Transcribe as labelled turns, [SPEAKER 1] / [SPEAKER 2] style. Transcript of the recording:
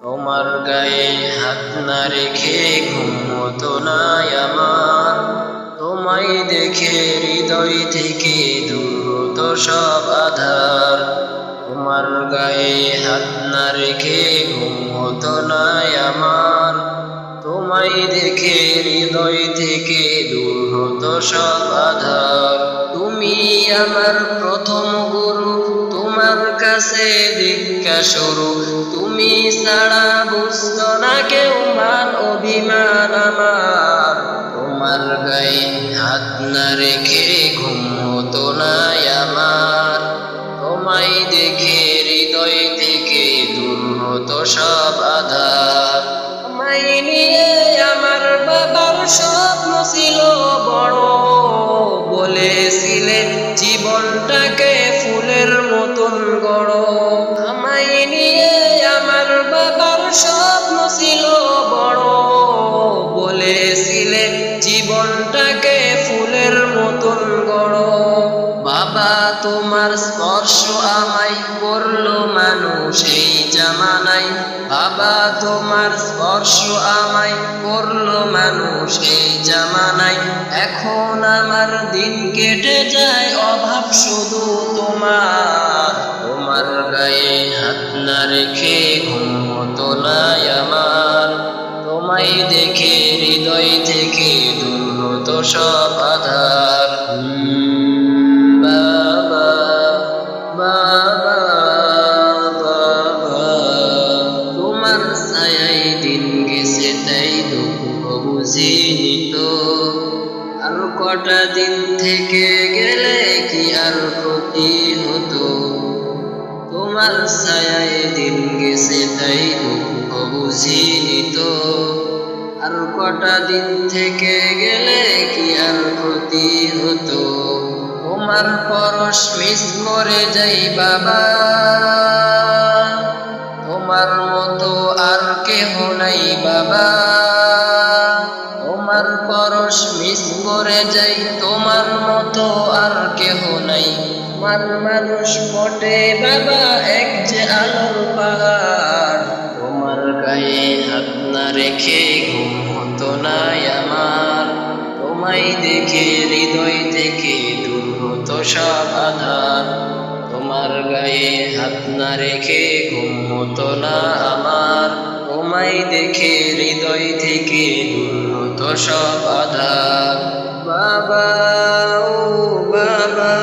[SPEAKER 1] তোমার গায়ে হাত না রেখে ঘুম হতো না আমার। তোমায় দেখে হৃদয় থেকে দূর হতো সব আধার। তোমার গায়ে হাত না রেখে ঘুম হতো না আমার। তোমায় দেখে হৃদয় থেকে দূর হতো সব আধার। তুমি আমার প্রথম গুরু, তোমার কাছে দীক্ষা শুরু। তুমি ছাড়া বুঝতো না কেউ মান অভিমান আমার। তোমার গায়ে হাত না রেখে ঘুম হতো না আমার। তোমায় দেখে হৃদয় থেকে দূর হতো সব আধার। তোমায় নিয়ে আমার বাবার স্বপ্ন ছিল বড়, বলেছিলে জীবনটাকে ফুলের মতন গড়ো। আমায় নিয়ে আমার বাবার স্বপ্ন ছিল বড়, বলেছিলে জীবনটাকে ফুলের মতন গড়ো। বাবা তোমার স্পর্শ আমায় করলো মানুষ এই জামানায়। বাবা তোমার স্পর্শ আমায় করলো মানুষ এই জামানায়। এখন আমার দিন কেটে যায় অভাব শুধু তোমার। তোমার গায়ে হাত না রেখে ঘুম হতো না আমার। তোমায় দেখে হৃদয় থেকে দূর হতো সব আধার। বাবা বাবা বাবা, তোমার ছায়ায় দিন গেছে তাই দুঃখ বুঝিনি তো। আর কটা দিন থেকে গেলে কি আর ক্ষতি হতো। তোমার ছায়ায় দিন গেছে তাই দুঃখ বুঝিনি তো। আর কটা দিন থেকে গেলে কি আর ক্ষতি হতো। তোমার পরশ মিস করে যাই বাবা, তোমার মতো আর কেহ নাই বাবা। তোমার পরশ মিস করে যাই, তোমার মতো আর কেহ নাই। তোমার মানুষ পটে বাবা এক যে আলোর পাহাড়। তোমার গায়ে হাত না রেখে ঘুম হতো না আমার। তোমায় দেখে হৃদয় থেকে দূর হতো সব আধার। তোমার গায়ে হাত না রেখে ঘুম হতো না আমার। তোমায় দেখে হৃদয় থেকে দূর হতো সব আধার। বাবা ও বাবা।